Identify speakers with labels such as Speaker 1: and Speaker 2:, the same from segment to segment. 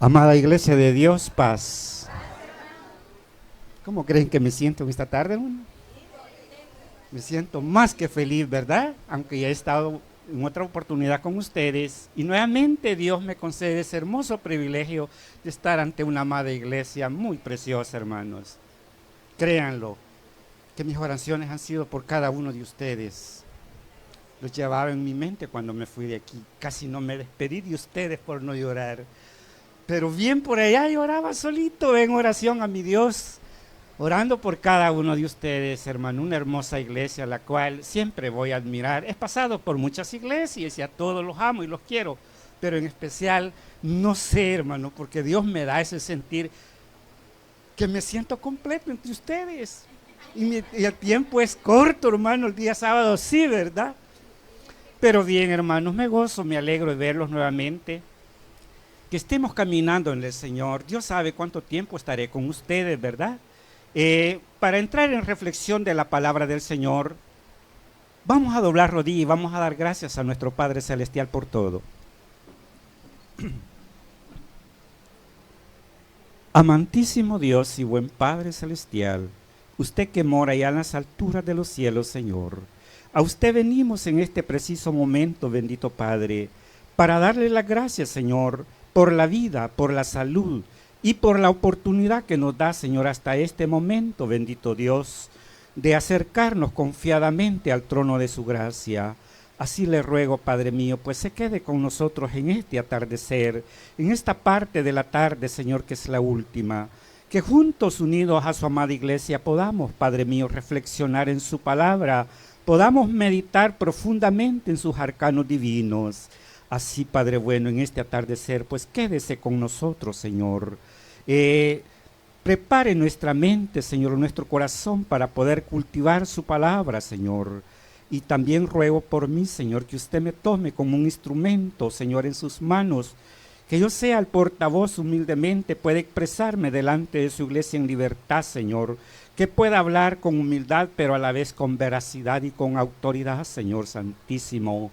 Speaker 1: Amada Iglesia de Dios, paz. ¿Cómo creen que me siento esta tarde, hermano? Me siento más que feliz, ¿verdad? Aunque ya he estado en otra oportunidad con ustedes. Y nuevamente Dios me concede ese hermoso privilegio de estar ante una amada iglesia muy preciosa, hermanos. Créanlo, que mis oraciones han sido por cada uno de ustedes. Los llevaba en mi mente cuando me fui de aquí. Casi no me despedí de ustedes por no llorar. Pero bien por allá lloraba solito en oración a mi Dios, orando por cada uno de ustedes, hermano. Una hermosa iglesia, la cual siempre voy a admirar. He pasado por muchas iglesias y a todos los amo y los quiero, pero en especial, no sé, hermano, porque Dios me da ese sentir que me siento completo entre ustedes. Y el tiempo es corto, hermano, el día sábado sí, ¿verdad? Pero bien, hermanos, me gozo, me alegro de verlos nuevamente. Que estemos caminando en el Señor. Dios sabe cuánto tiempo estaré con ustedes, ¿verdad? Para entrar en reflexión de la palabra del Señor, vamos a doblar rodillas y vamos a dar gracias a nuestro Padre Celestial por todo. Amantísimo Dios y buen Padre Celestial, usted que mora allá en las alturas de los cielos, Señor, a usted venimos en este preciso momento, bendito Padre, para darle las gracias, Señor, por la vida, por la salud y por la oportunidad que nos da, Señor, hasta este momento, bendito Dios, de acercarnos confiadamente al trono de su gracia. Así le ruego, Padre mío, pues se quede con nosotros en este atardecer, en esta parte de la tarde, Señor, que es la última, que juntos, unidos a su amada iglesia, podamos, Padre mío, reflexionar en su palabra, podamos meditar profundamente en sus arcanos divinos. Así, Padre bueno, en este atardecer, pues quédese con nosotros, Señor. Prepare nuestra mente, Señor, nuestro corazón para poder cultivar su palabra, Señor. Y también ruego por mí, Señor, que usted me tome como un instrumento, Señor, en sus manos, que yo sea el portavoz humildemente, pueda expresarme delante de su iglesia en libertad, Señor, que pueda hablar con humildad, pero a la vez con veracidad y con autoridad, Señor Santísimo.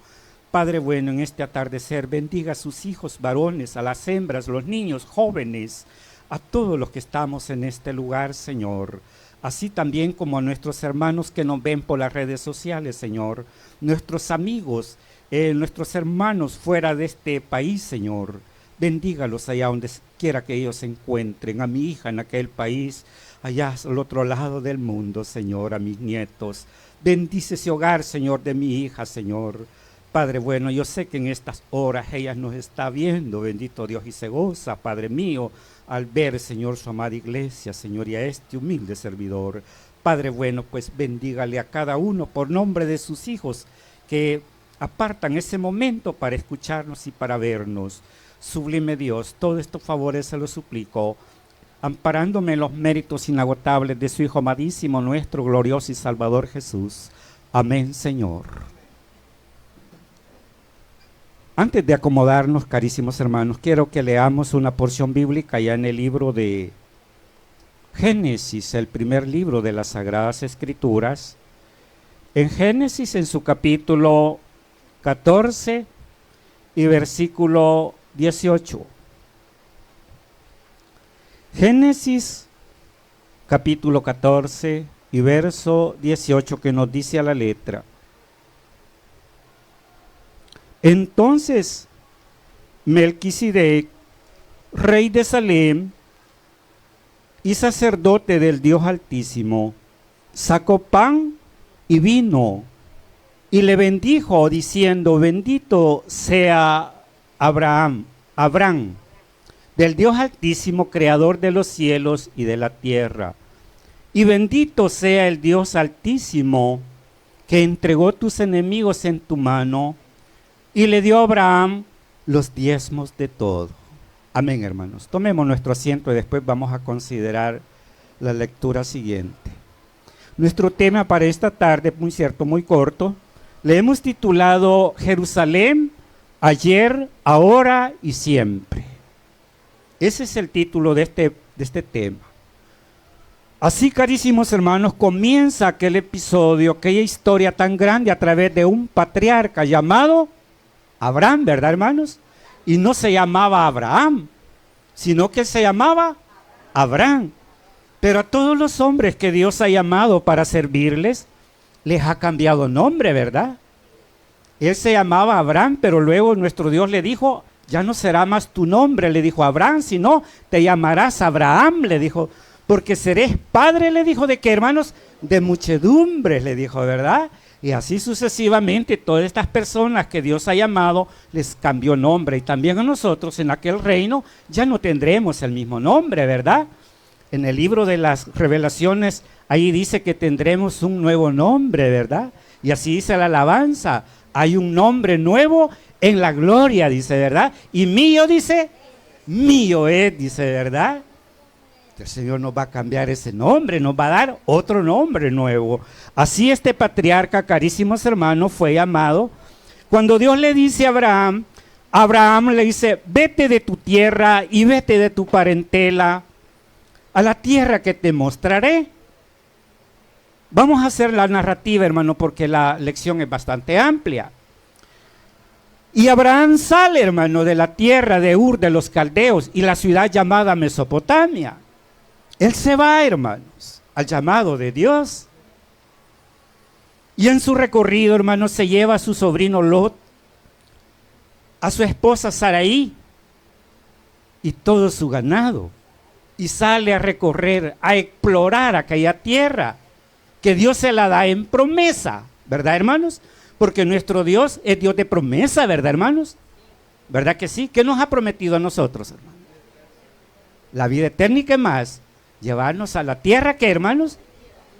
Speaker 1: Padre bueno, en este atardecer bendiga a sus hijos varones, a las hembras, los niños, jóvenes, a todos los que estamos en este lugar, Señor. Así también como a nuestros hermanos que nos ven por las redes sociales, Señor. Nuestros amigos, nuestros hermanos fuera de este país, Señor. Bendígalos allá donde quiera que ellos se encuentren. A mi hija en aquel país, allá al otro lado del mundo, Señor, a mis nietos. Bendice ese hogar, Señor, de mi hija, Señor. Padre bueno, yo sé que en estas horas ella nos está viendo, bendito Dios, y se goza, Padre mío, al ver, Señor, su amada iglesia, Señor, y a este humilde servidor. Padre bueno, pues bendígale a cada uno por nombre de sus hijos que apartan ese momento para escucharnos y para vernos. Sublime Dios, todos estos favores se los suplico, amparándome en los méritos inagotables de su Hijo amadísimo, nuestro glorioso y Salvador Jesús. Amén, Señor. Antes de acomodarnos, carísimos hermanos, quiero que leamos una porción bíblica ya en el libro de Génesis, el primer libro de las Sagradas Escrituras. En Génesis, en su capítulo 14 y versículo 18. Génesis, capítulo 14 y verso 18, que nos dice a la letra: Entonces Melquisedec, rey de Salem y sacerdote del Dios Altísimo, sacó pan y vino y le bendijo diciendo: Bendito sea Abraham, del Dios Altísimo, creador de los cielos y de la tierra, y bendito sea el Dios Altísimo que entregó tus enemigos en tu mano. Y le dio a Abraham los diezmos de todo. Amén, hermanos. Tomemos nuestro asiento y después vamos a considerar la lectura siguiente. Nuestro tema para esta tarde, muy cierto, muy corto, le hemos titulado Jerusalén, ayer, ahora y siempre. Ese es el título de este tema. Así, carísimos hermanos, comienza aquel episodio, aquella historia tan grande a través de un patriarca llamado Abraham, ¿verdad, hermanos? Y no se llamaba Abraham, sino que se llamaba Abraham. Pero a todos los hombres que Dios ha llamado para servirles, les ha cambiado nombre, ¿verdad? Él se llamaba Abraham, pero luego nuestro Dios le dijo, ya no será más tu nombre, le dijo Abraham, sino te llamarás Abraham, le dijo, porque serás padre, le dijo, ¿de qué, hermanos? De muchedumbres, le dijo, ¿verdad? Y así sucesivamente, todas estas personas que Dios ha llamado, les cambió nombre. Y también a nosotros en aquel reino ya no tendremos el mismo nombre, ¿verdad? En el libro de las Revelaciones, ahí dice que tendremos un nuevo nombre, ¿verdad? Y así dice la alabanza, hay un nombre nuevo en la gloria, dice, ¿verdad? Y mío, dice, mío es, dice, ¿verdad? El Señor nos va a cambiar ese nombre, nos va a dar otro nombre nuevo. Así este patriarca, carísimos hermanos, fue llamado. Cuando Dios le dice a Abraham, Abraham le dice, vete de tu tierra y vete de tu parentela a la tierra que te mostraré. Vamos a hacer la narrativa, hermano, porque la lección es bastante amplia. Y Abraham sale, hermano, de la tierra de Ur de los Caldeos y la ciudad llamada Mesopotamia. Él se va, hermanos, al llamado de Dios. Y en su recorrido, hermanos, se lleva a su sobrino Lot, a su esposa Saraí y todo su ganado. Y sale a recorrer, a explorar aquella tierra que Dios se la da en promesa, ¿verdad, hermanos? Porque nuestro Dios es Dios de promesa, ¿verdad, hermanos? ¿Verdad que sí? ¿Qué nos ha prometido a nosotros, hermanos? La vida eterna y qué más. Llevarnos a la tierra que, hermanos,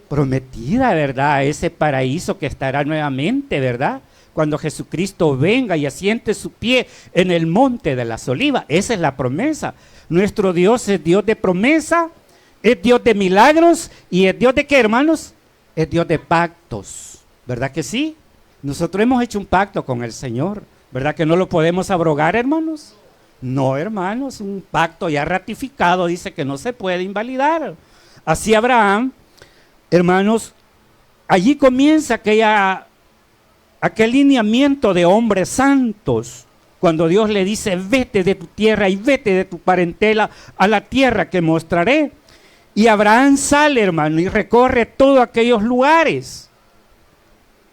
Speaker 1: prometida, ¿verdad? A ese paraíso que estará nuevamente, ¿verdad? Cuando Jesucristo venga y asiente su pie en el monte de las olivas. Esa es la promesa. Nuestro Dios es Dios de promesa, es Dios de milagros y es Dios de ¿qué, hermanos? Es Dios de pactos, ¿verdad que sí? Nosotros hemos hecho un pacto con el Señor, ¿verdad que no lo podemos abrogar, hermanos? No, hermanos, un pacto ya ratificado dice que no se puede invalidar. Así Abraham, hermanos, allí comienza aquel lineamiento de hombres santos, cuando Dios le dice, vete de tu tierra y vete de tu parentela a la tierra que mostraré. Y Abraham sale, hermano, y recorre todos aquellos lugares.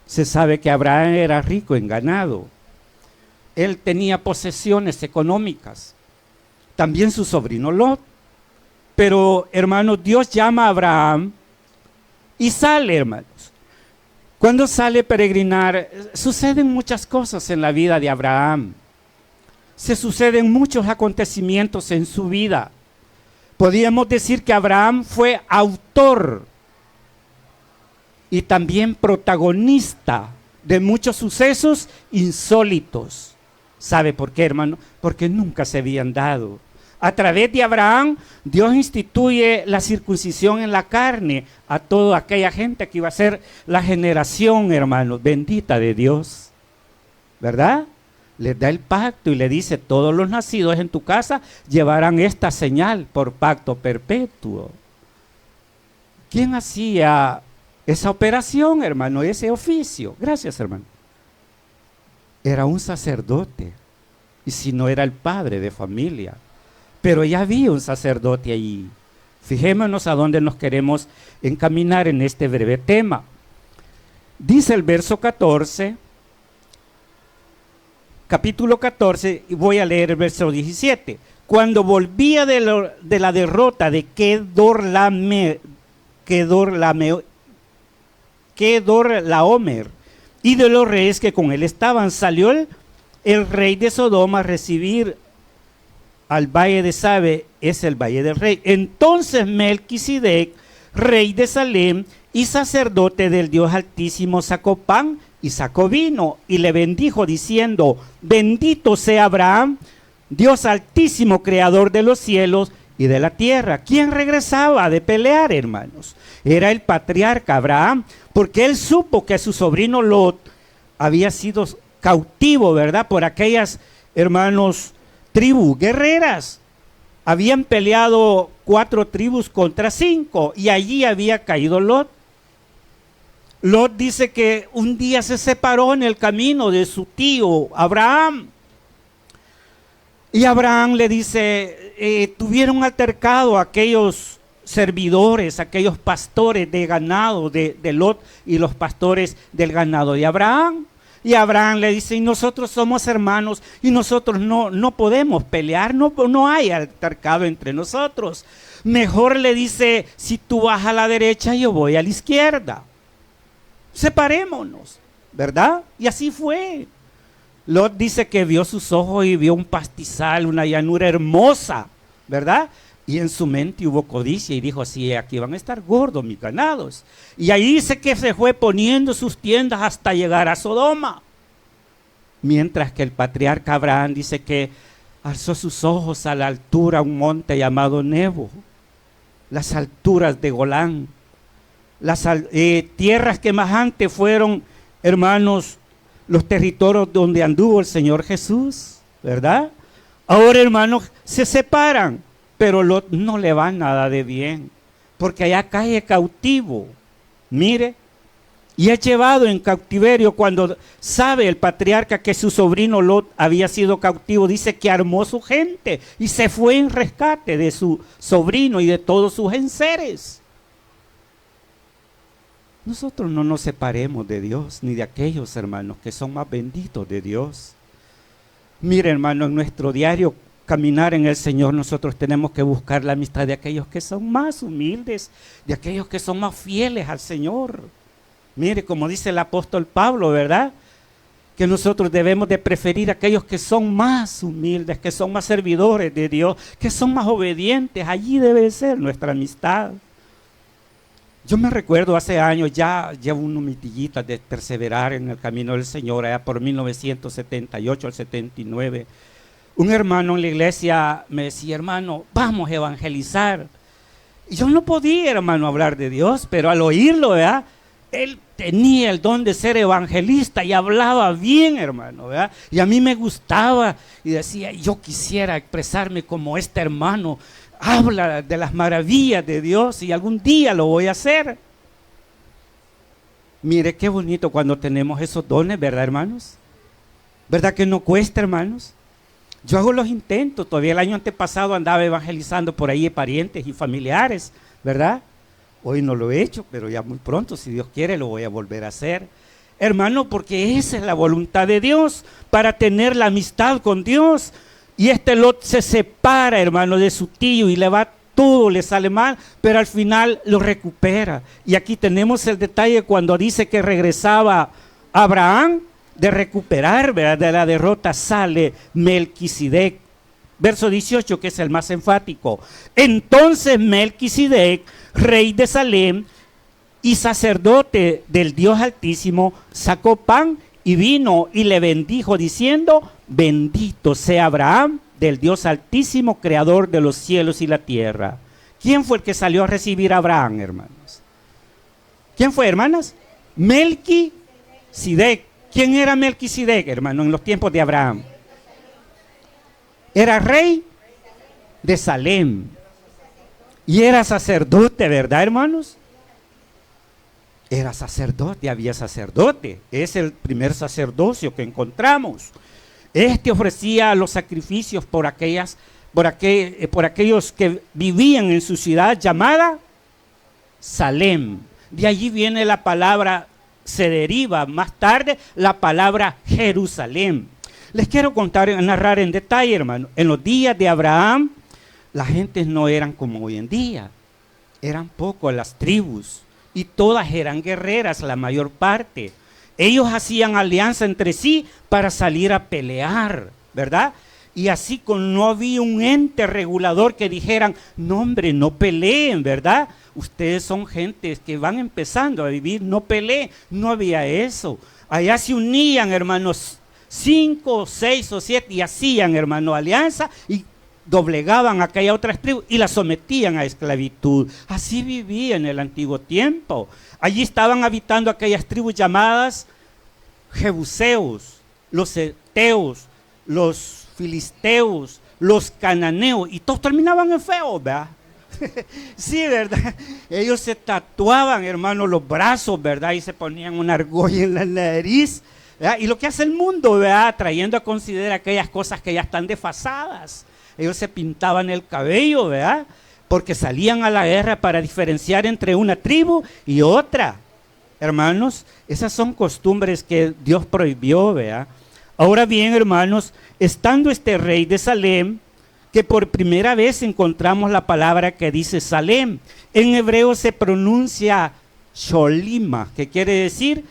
Speaker 1: Se sabe que Abraham era rico en ganado. Él tenía posesiones económicas. También su sobrino Lot. Pero, hermanos, Dios llama a Abraham y sale, hermanos. Cuando sale a peregrinar, suceden muchas cosas en la vida de Abraham. Se suceden muchos acontecimientos en su vida. Podríamos decir que Abraham fue autor y también protagonista de muchos sucesos insólitos. ¿Sabe por qué, hermano? Porque nunca se habían dado. A través de Abraham, Dios instituye la circuncisión en la carne a toda aquella gente que iba a ser la generación, hermano, bendita de Dios. ¿Verdad? Les da el pacto y le dice, todos los nacidos en tu casa llevarán esta señal por pacto perpetuo. ¿Quién hacía esa operación, hermano, ese oficio? Gracias, hermano. Era un sacerdote, y si no era el padre de familia. Pero ya había un sacerdote allí. Fijémonos a dónde nos queremos encaminar en este breve tema. Dice el verso 14, capítulo 14, y voy a leer el verso 17. Cuando volvía de la derrota de Kedorlaomer y de los reyes que con él estaban, salió el rey de Sodoma a recibir al valle de Sabe, es el valle del rey. Entonces Melquisedec, rey de Salem y sacerdote del Dios Altísimo, sacó pan y sacó vino y le bendijo diciendo, bendito sea Abraham, Dios Altísimo, creador de los cielos y de la tierra. ¿Quién regresaba de pelear, hermanos? Era el patriarca Abraham, porque él supo que su sobrino Lot había sido cautivo, ¿verdad? Por aquellas, hermanos, tribus guerreras. Habían peleado 4 tribus contra 5 y allí había caído Lot. Lot dice que un día se separó en el camino de su tío Abraham. Y Abraham le dice, tuvieron altercado aquellos servidores, aquellos pastores de ganado de Lot y los pastores del ganado de Abraham. Y Abraham le dice, y nosotros somos hermanos y nosotros no podemos pelear, no hay altercado entre nosotros. Mejor le dice, si tú vas a la derecha, yo voy a la izquierda. Separémonos, ¿verdad? Y así fue. Lot dice que vio sus ojos y vio un pastizal, una llanura hermosa, ¿verdad? Y en su mente hubo codicia y dijo, sí, aquí van a estar gordos mis ganados. Y ahí dice que se fue poniendo sus tiendas hasta llegar a Sodoma. Mientras que el patriarca Abraham dice que alzó sus ojos a la altura, a un monte llamado Nebo, las alturas de Golán, las tierras que más antes fueron, hermanos, los territorios donde anduvo el Señor Jesús, ¿verdad? Ahora, hermanos, se separan. Pero Lot no le va nada de bien, porque allá cae cautivo, mire, y es llevado en cautiverio. Cuando sabe el patriarca que su sobrino Lot había sido cautivo, dice que armó su gente y se fue en rescate de su sobrino y de todos sus enseres. Nosotros no nos separemos de Dios, ni de aquellos hermanos que son más benditos de Dios. Mire, hermano, en nuestro diario caminar en el Señor, nosotros tenemos que buscar la amistad de aquellos que son más humildes, de aquellos que son más fieles al Señor. Mire, como dice el apóstol Pablo, ¿verdad? Que nosotros debemos de preferir a aquellos que son más humildes, que son más servidores de Dios, que son más obedientes. Allí debe ser nuestra amistad. Yo me recuerdo hace años, ya llevo unos mitillitas de perseverar en el camino del Señor, allá por 1978 al 79. Un hermano en la iglesia me decía, hermano, vamos a evangelizar. Y yo no podía, hermano, hablar de Dios, pero al oírlo, ¿verdad? Él tenía el don de ser evangelista y hablaba bien, hermano, ¿verdad? Y a mí me gustaba y decía, yo quisiera expresarme como este hermano. Habla de las maravillas de Dios y algún día lo voy a hacer. Mire qué bonito cuando tenemos esos dones, ¿verdad, hermanos? ¿Verdad que no cuesta, hermanos? Yo hago los intentos, todavía el año antepasado andaba evangelizando por ahí parientes y familiares, ¿verdad? Hoy no lo he hecho, pero ya muy pronto, si Dios quiere, lo voy a volver a hacer. Hermano, porque esa es la voluntad de Dios, para tener la amistad con Dios. Y este Lot se separa, hermano, de su tío y le va todo, le sale mal, pero al final lo recupera. Y aquí tenemos el detalle cuando dice que regresaba Abraham, de recuperar, ¿verdad? De la derrota sale Melquisedec. Verso 18, que es el más enfático. Entonces Melquisedec, rey de Salem y sacerdote del Dios Altísimo, sacó pan y vino y le bendijo diciendo, bendito sea Abraham del Dios Altísimo, creador de los cielos y la tierra. ¿Quién fue el que salió a recibir a Abraham, hermanos? ¿Quién fue, hermanas? Melquisedec. ¿Quién era Melquisedec, hermano, en los tiempos de Abraham? Era rey de Salem. Y era sacerdote, ¿verdad, hermanos? Era sacerdote, había sacerdote. Es el primer sacerdocio que encontramos. Este ofrecía los sacrificios por aquellos que vivían en su ciudad llamada Salem. De allí viene la palabra, se deriva más tarde la palabra Jerusalén. Les quiero narrar en detalle, hermano. En los días de Abraham, las gentes no eran como hoy en día. Eran pocas las tribus y todas eran guerreras, la mayor parte. Ellos hacían alianza entre sí para salir a pelear, ¿verdad? Y así no había un ente regulador que dijeran, no hombre, no peleen, ¿verdad? Ustedes son gentes que van empezando a vivir, no peleen. No había eso. Allá se unían, hermanos, 5, 6 o 7 y hacían, hermano, alianza y doblegaban a aquellas otras tribus y las sometían a esclavitud. Así vivía en el antiguo tiempo. Allí estaban habitando aquellas tribus llamadas jebuseos, los heteos, los filisteos, los cananeos, y todos terminaban en feos, ¿verdad? Sí, ¿verdad? Ellos se tatuaban, hermano, los brazos, ¿verdad? Y se ponían una argolla en la nariz, ¿verdad? Y lo que hace el mundo, ¿verdad? Trayendo a considerar aquellas cosas que ya están desfasadas. ellos se pintaban el cabello, ¿verdad? Porque salían a la guerra para diferenciar entre una tribu y otra. Hermanos, esas son costumbres que Dios prohibió, ¿verdad? Ahora bien, hermanos, estando este rey de Salem, que por primera vez encontramos la palabra que dice Salem, en hebreo se pronuncia Sholima, que quiere decir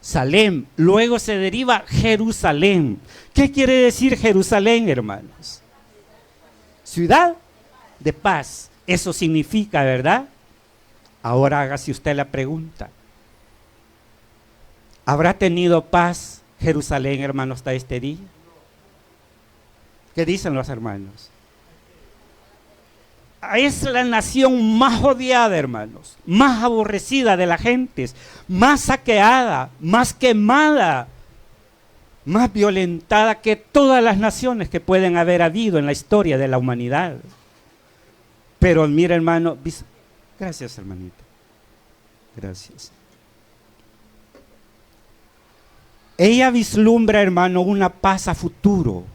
Speaker 1: Salem, luego se deriva Jerusalén. ¿Qué quiere decir Jerusalén, hermanos? Ciudad de paz, eso significa, ¿verdad? Ahora hágase usted la pregunta. ¿Habrá tenido paz Jerusalén, hermanos, hasta este día? ¿Qué dicen los hermanos? Es la nación más odiada, hermanos, más aborrecida de las gentes, más saqueada, más quemada, más violentada que todas las naciones que pueden haber habido en la historia de la humanidad. Pero mira, hermano, gracias, hermanita, gracias. Ella vislumbra, hermano, una paz a futuro.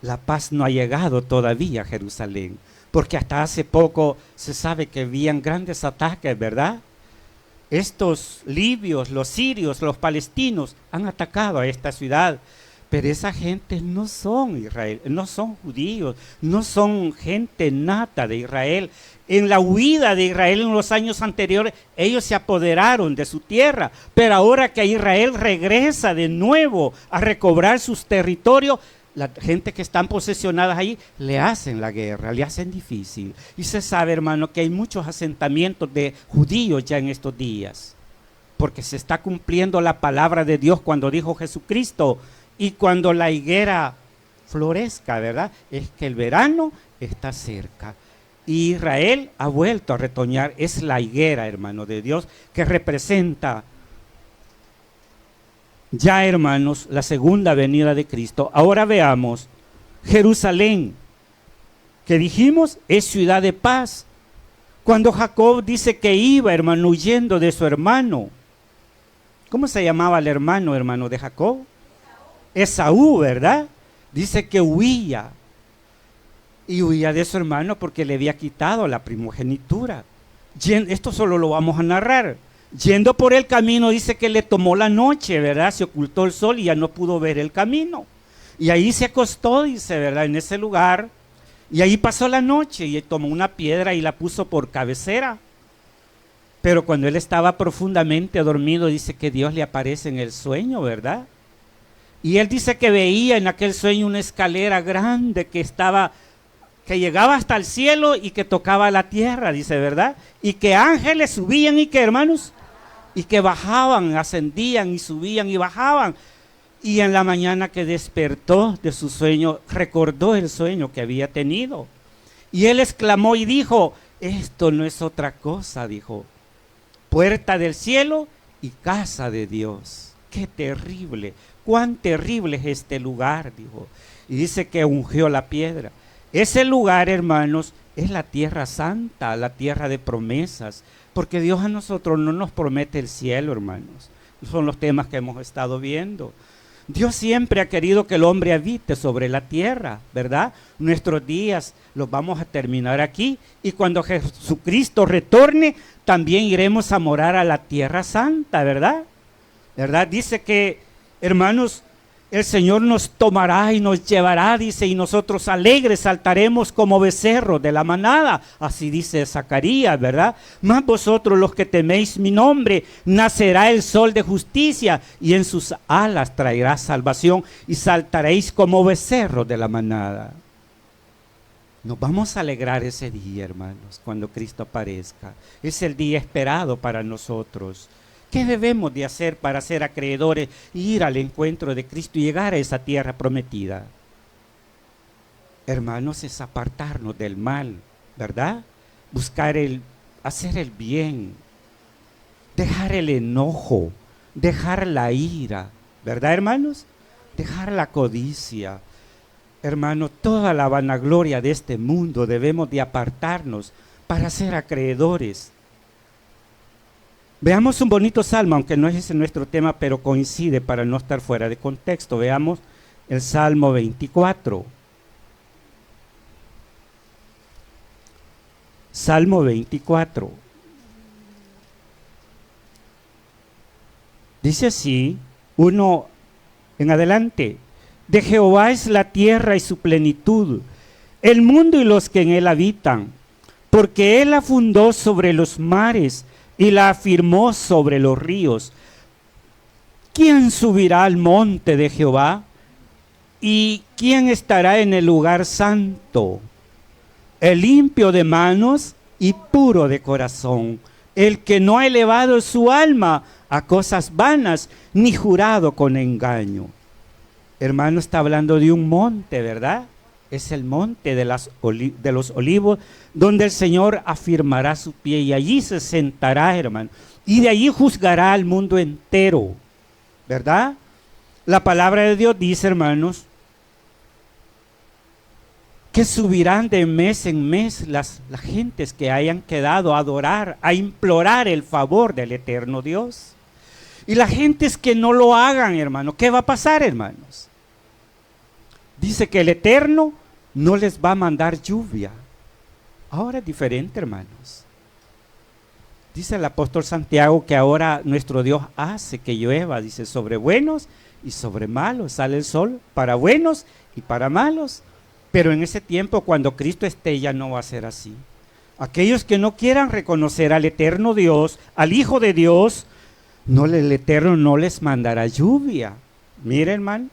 Speaker 1: La paz no ha llegado todavía a Jerusalén, porque hasta hace poco se sabe que habían grandes ataques, ¿verdad? Estos libios, los sirios, los palestinos han atacado a esta ciudad, pero esa gente no son Israel, no son judíos, no son gente nata de Israel. En la huida de Israel en los años anteriores, ellos se apoderaron de su tierra, pero ahora que Israel regresa de nuevo a recobrar sus territorios, la gente que están posesionadas ahí le hacen la guerra, le hacen difícil. Y se sabe, hermano, que hay muchos asentamientos de judíos ya en estos días, porque se está cumpliendo la palabra de Dios cuando dijo Jesucristo, y cuando la higuera florezca, ¿verdad? Es que el verano está cerca. Y Israel ha vuelto a retoñar, es la higuera, hermano, de Dios, que representa ya, hermanos, la segunda venida de Cristo. Ahora veamos, Jerusalén, que dijimos es ciudad de paz. Cuando Jacob dice que iba, hermano, huyendo de su hermano, ¿cómo se llamaba el hermano de Jacob? Esaú, ¿verdad? Dice que huía. Y huía de su hermano porque le había quitado la primogenitura. Esto solo lo vamos a narrar. Yendo por el camino, dice que le tomó la noche, ¿verdad? Se ocultó el sol y ya no pudo ver el camino. Y ahí se acostó, dice, ¿verdad? En ese lugar. Y ahí pasó la noche y tomó una piedra y la puso por cabecera. Pero cuando él estaba profundamente dormido, dice que Dios le aparece en el sueño, ¿verdad? Y él dice que veía en aquel sueño una escalera grande que llegaba hasta el cielo y que tocaba la tierra, dice, ¿verdad? Y que ángeles subían y que, hermanos, y que bajaban, ascendían y subían y bajaban. Y en la mañana que despertó de su sueño, recordó el sueño que había tenido. Y él exclamó y dijo, esto no es otra cosa, dijo, puerta del cielo y casa de Dios. ¡Qué terrible! ¡Cuán terrible es este lugar!, dijo. Y dice que ungió la piedra. Ese lugar, hermanos, es la tierra santa, la tierra de promesas, porque Dios a nosotros no nos promete el cielo, hermanos. Son los temas que hemos estado viendo. Dios siempre ha querido que el hombre habite sobre la tierra, ¿verdad? Nuestros días los vamos a terminar aquí y cuando Jesucristo retorne, también iremos a morar a la tierra santa, ¿verdad? ¿Verdad? Dice que, hermanos, el Señor nos tomará y nos llevará, dice, y nosotros alegres saltaremos como becerros de la manada. Así dice Zacarías, ¿verdad? Mas vosotros los que teméis mi nombre, nacerá el sol de justicia y en sus alas traerá salvación y saltaréis como becerros de la manada. Nos vamos a alegrar ese día, hermanos, cuando Cristo aparezca. Es el día esperado para nosotros. ¿Qué debemos de hacer para ser acreedores y ir al encuentro de Cristo y llegar a esa tierra prometida? Hermanos, es apartarnos del mal, ¿verdad? Buscar hacer el bien, dejar el enojo, dejar la ira, ¿verdad, hermanos? Dejar la codicia. Hermano, toda la vanagloria de este mundo debemos de apartarnos para ser acreedores. Veamos un bonito salmo, aunque no es ese nuestro tema, pero coincide para no estar fuera de contexto. Veamos el Salmo 24. Salmo 24. Dice así, uno en adelante: de Jehová es la tierra y su plenitud, el mundo y los que en él habitan, porque él la fundó sobre los mares y la afirmó sobre los ríos. ¿Quién subirá al monte de Jehová? ¿Y quién estará en el lugar santo? El limpio de manos y puro de corazón, el que no ha elevado su alma a cosas vanas, ni jurado con engaño. Hermano, está hablando de un monte, ¿verdad? Es el monte de los olivos, donde el Señor afirmará su pie y allí se sentará, hermano. Y de allí juzgará al mundo entero, ¿verdad? La palabra de Dios dice, hermanos, que subirán de mes en mes las gentes que hayan quedado a adorar, a implorar el favor del eterno Dios. Y las gentes que no lo hagan, hermano, ¿qué va a pasar, hermanos? Dice que el Eterno no les va a mandar lluvia. Ahora es diferente, hermanos. Dice el apóstol Santiago que ahora nuestro Dios hace que llueva, dice, sobre buenos y sobre malos. Sale el sol para buenos y para malos. Pero en ese tiempo, cuando Cristo esté, ya no va a ser así. Aquellos que no quieran reconocer al eterno Dios, al Hijo de Dios, el Eterno no les mandará lluvia. Mire, hermano.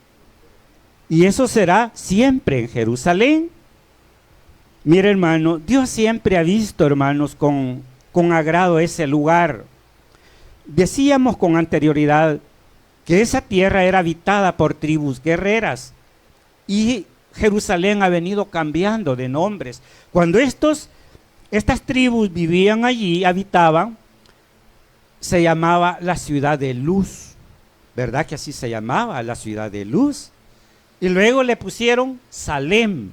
Speaker 1: Y eso será siempre en Jerusalén. Mire, hermano, Dios siempre ha visto, hermanos, con agrado ese lugar. Decíamos con anterioridad que esa tierra era habitada por tribus guerreras. Y Jerusalén ha venido cambiando de nombres. Cuando estas tribus vivían allí, habitaban, se llamaba la ciudad de luz. ¿Verdad que así se llamaba, la ciudad de luz? Y luego le pusieron Salem.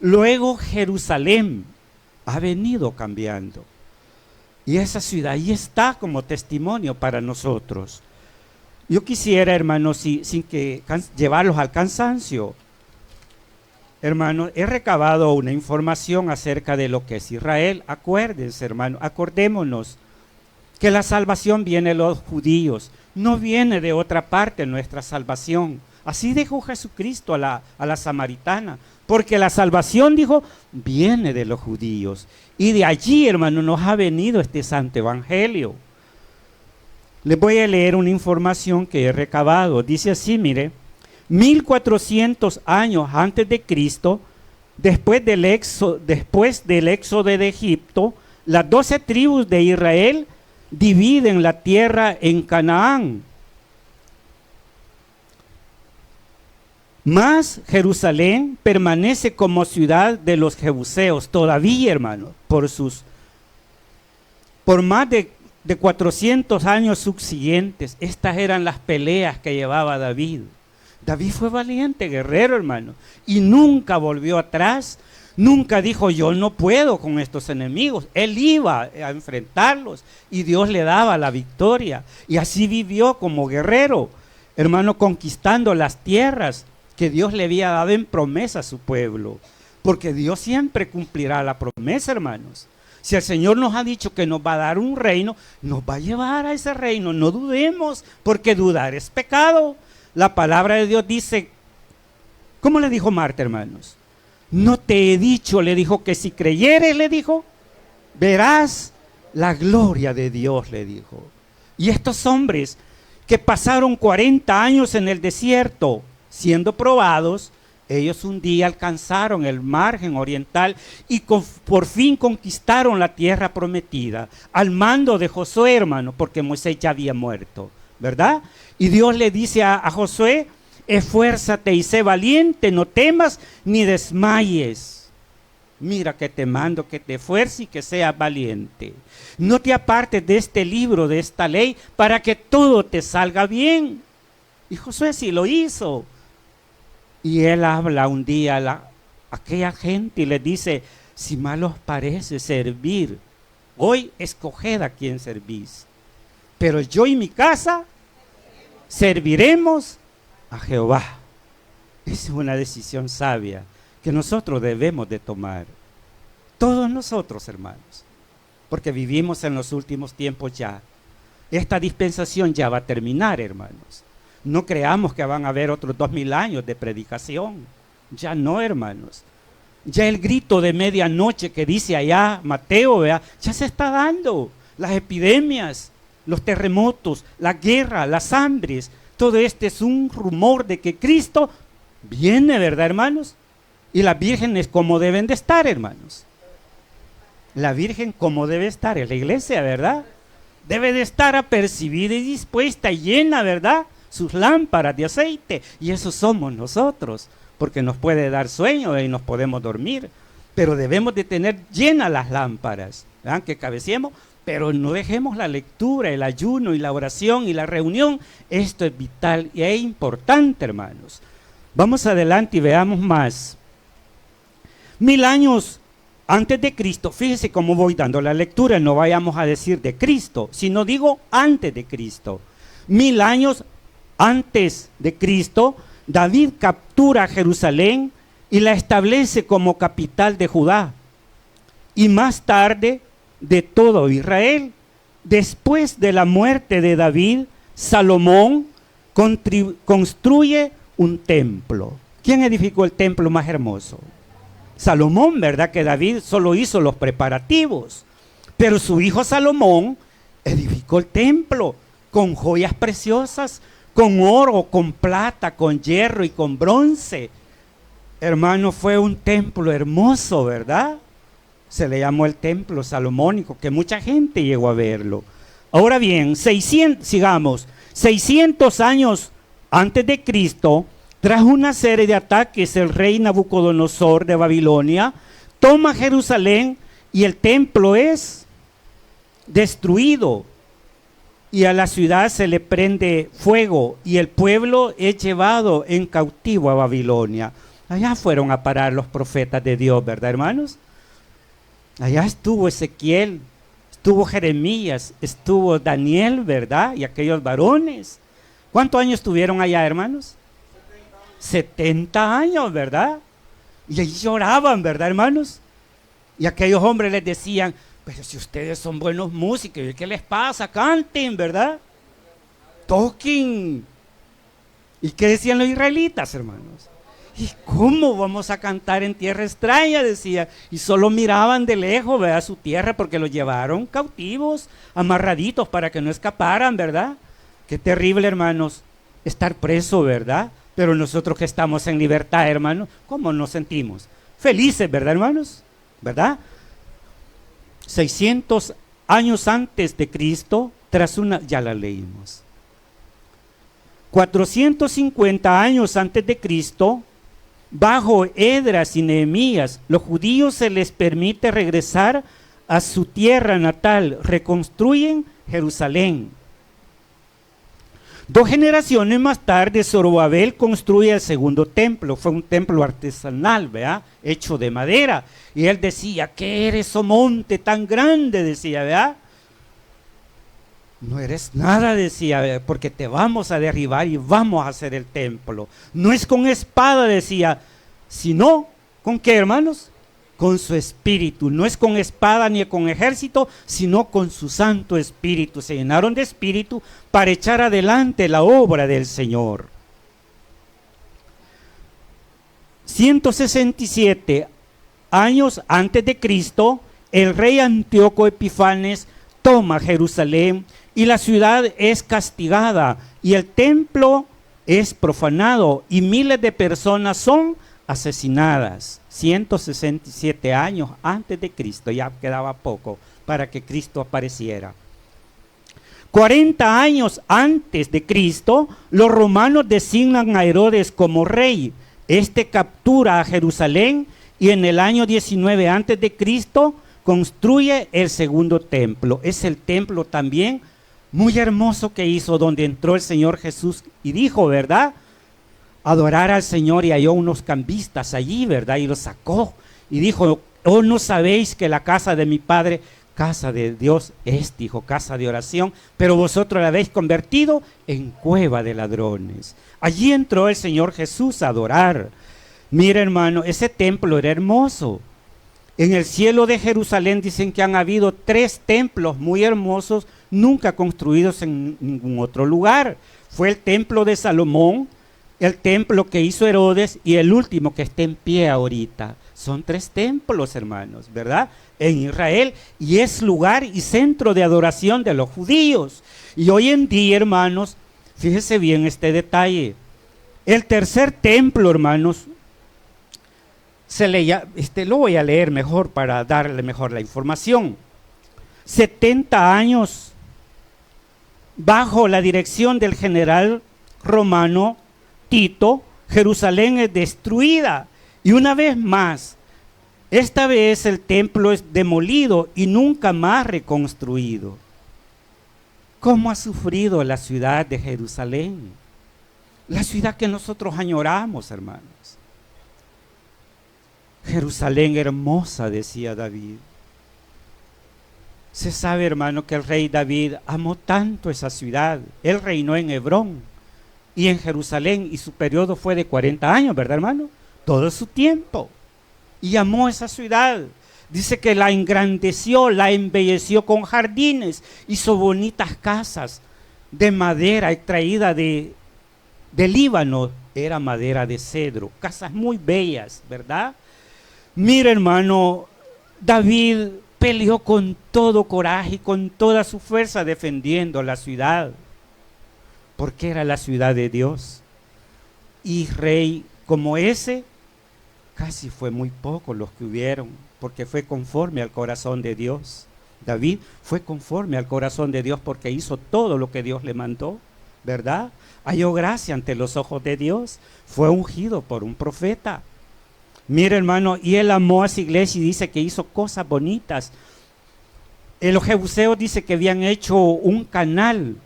Speaker 1: Luego Jerusalén. Ha venido cambiando. Y esa ciudad ahí está como testimonio para nosotros. Yo quisiera, hermanos, sin que llevarlos al cansancio, hermanos, he recabado una información acerca de lo que es Israel. Acuérdense, hermanos, acordémonos que la salvación viene de los judíos. No viene de otra parte nuestra salvación. Así dijo Jesucristo a la samaritana, porque la salvación, dijo, viene de los judíos. Y de allí, hermano, nos ha venido este santo evangelio. Les voy a leer una información que he recabado. Dice así, mire, 1400 años antes de Cristo, después del éxodo de Egipto, las 12 tribus de Israel dividen la tierra en Canaán. Mas Jerusalén permanece como ciudad de los jebuseos todavía, hermano, por más de 400 años subsiguientes. Estas eran las peleas que llevaba David. David fue valiente guerrero, hermano, y nunca volvió atrás. Nunca dijo, yo no puedo con estos enemigos. Él iba a enfrentarlos y Dios le daba la victoria. Y así vivió como guerrero, hermano, conquistando las tierras que Dios le había dado en promesa a su pueblo. Porque Dios siempre cumplirá la promesa, hermanos. Si el Señor nos ha dicho que nos va a dar un reino, nos va a llevar a ese reino. No dudemos, porque dudar es pecado. La palabra de Dios dice, ¿cómo le dijo Marta, hermanos? No te he dicho, le dijo, que si creyeres, le dijo, verás la gloria de Dios, le dijo. Y estos hombres que pasaron 40 años en el desierto siendo probados, ellos un día alcanzaron el margen oriental y por fin conquistaron la tierra prometida al mando de Josué, hermano, porque Moisés ya había muerto, ¿verdad? Y Dios le dice a Josué, esfuérzate y sé valiente, no temas ni desmayes. Mira que te mando que te esfuerces y que seas valiente. No te apartes de este libro, de esta ley, para que todo te salga bien. Y Josué sí lo hizo. Y él habla un día a aquella gente y le dice, si mal os parece servir, hoy escoged a quien servís. Pero yo y mi casa serviremos a Jehová. Es una decisión sabia que nosotros debemos de tomar. Todos nosotros, hermanos, porque vivimos en los últimos tiempos ya. Esta dispensación ya va a terminar, hermanos. No creamos que van a haber otros 2000 años de predicación. Ya no, hermanos. Ya el grito de medianoche que dice allá Mateo, ¿vea? Ya se está dando. Las epidemias, los terremotos, la guerra, las hambres. Todo este es un rumor de que Cristo viene, ¿verdad, hermanos? Y las vírgenes como deben de estar, hermanos. La virgen como debe estar en la iglesia, ¿verdad? Debe de estar apercibida y dispuesta, llena, ¿verdad? Sus lámparas de aceite. Y eso somos nosotros, porque nos puede dar sueño y nos podemos dormir. Pero debemos de tener llenas las lámparas, ¿verdad? Que cabeciemos, pero no dejemos la lectura, el ayuno y la oración y la reunión. Esto es vital y es importante, hermanos. Vamos adelante y veamos más. 1000 años antes de Cristo, fíjese cómo voy dando la lectura, no vayamos a decir de Cristo, sino digo antes de Cristo. 1000 años antes de Cristo, David captura Jerusalén y la establece como capital de Judá. Y más tarde, de todo Israel. Después de la muerte de David, Salomón construye un templo. ¿Quién edificó el templo más hermoso? Salomón, ¿verdad? Que David solo hizo los preparativos, pero su hijo Salomón edificó el templo con joyas preciosas, con oro, con plata, con hierro y con bronce. Hermano, fue un templo hermoso, ¿verdad? Se le llamó el templo salomónico, que mucha gente llegó a verlo. Ahora bien, 600 años antes de Cristo, tras una serie de ataques, el rey Nabucodonosor de Babilonia toma Jerusalén y el templo es destruido y a la ciudad se le prende fuego y el pueblo es llevado en cautivo a Babilonia. Allá fueron a parar los profetas de Dios, ¿verdad, hermanos? Allá estuvo Ezequiel, estuvo Jeremías, estuvo Daniel, ¿verdad? Y aquellos varones. ¿Cuántos años estuvieron allá, hermanos? 70 años, ¿verdad? Y ahí lloraban, ¿verdad, hermanos? Y aquellos hombres les decían, pero si ustedes son buenos músicos, ¿qué les pasa? Canten, ¿verdad? Toquen. ¿Y qué decían los israelitas, hermanos? ¿Y cómo vamos a cantar en tierra extraña? Decía. Y solo miraban de lejos, ¿verdad? Su tierra, porque los llevaron cautivos, amarraditos para que no escaparan, ¿verdad? Qué terrible, hermanos, estar preso, ¿verdad? Pero nosotros que estamos en libertad, hermanos, ¿cómo nos sentimos? Felices, ¿verdad, hermanos? ¿Verdad? 600 años antes de Cristo, tras una, ya la leímos. 450 años antes de Cristo, bajo Esdras y Nehemías, los judíos se les permite regresar a su tierra natal, reconstruyen Jerusalén. 2 generaciones más tarde, Zorobabel construye el segundo templo. Fue un templo artesanal, ¿verdad? Hecho de madera. Y él decía, ¿qué eres, oh monte tan grande? Decía, ¿verdad? No eres nada, decía, porque te vamos a derribar y vamos a hacer el templo. No es con espada, decía, sino, ¿con qué, hermanos? Con su espíritu. No es con espada ni con ejército, sino con su Santo Espíritu. Se llenaron de espíritu para echar adelante la obra del Señor. 167 años antes de Cristo, el rey Antíoco Epifanes toma Jerusalén y la ciudad es castigada y el templo es profanado y miles de personas son asesinadas. 167 años antes de Cristo, ya quedaba poco para que Cristo apareciera. 40 años antes de Cristo, los romanos designan a Herodes como rey. Este captura a Jerusalén y en el año 19 antes de Cristo construye el segundo templo. Es el templo también muy hermoso que hizo, donde entró el Señor Jesús y dijo, ¿verdad?, adorar al Señor, y halló unos cambistas allí, ¿verdad? Y los sacó y dijo, oh, no sabéis que la casa de mi Padre, casa de Dios es, dijo, casa de oración, pero vosotros la habéis convertido en cueva de ladrones. Allí entró el Señor Jesús a adorar. Mira, hermano, ese templo era hermoso. En el cielo de Jerusalén dicen que han habido 3 templos muy hermosos, nunca construidos en ningún otro lugar. Fue el templo de Salomón, el templo que hizo Herodes y el último que está en pie ahorita. Son 3 templos, hermanos, ¿verdad? En Israel, y es lugar y centro de adoración de los judíos. Y hoy en día, hermanos, fíjese bien este detalle. El tercer templo, hermanos, lo voy a leer mejor para darle mejor la información. 70 años bajo la dirección del general romano Tito, Jerusalén es destruida. Y una vez más, esta vez el templo es demolido y nunca más reconstruido. ¿Cómo ha sufrido la ciudad de Jerusalén? La ciudad que nosotros añoramos, hermanos. Jerusalén hermosa, decía David. Se sabe, hermano, que el rey David amó tanto esa ciudad. Él reinó en Hebrón y en Jerusalén, y su periodo fue de 40 años, ¿verdad, hermano? Todo su tiempo. Y amó esa ciudad. Dice que la engrandeció, la embelleció con jardines, hizo bonitas casas de madera extraída de Líbano, era madera de cedro, casas muy bellas, ¿verdad? Mira, hermano, David peleó con todo coraje y con toda su fuerza defendiendo la ciudad, porque era la ciudad de Dios. Y rey como ese, casi fue muy poco los que hubieron, porque fue conforme al corazón de Dios. David fue conforme al corazón de Dios porque hizo todo lo que Dios le mandó, ¿verdad? Halló gracia ante los ojos de Dios, fue ungido por un profeta. Mira, hermano, y él amó a su iglesia y dice que hizo cosas bonitas. Los jebuseos dice que habían hecho un canal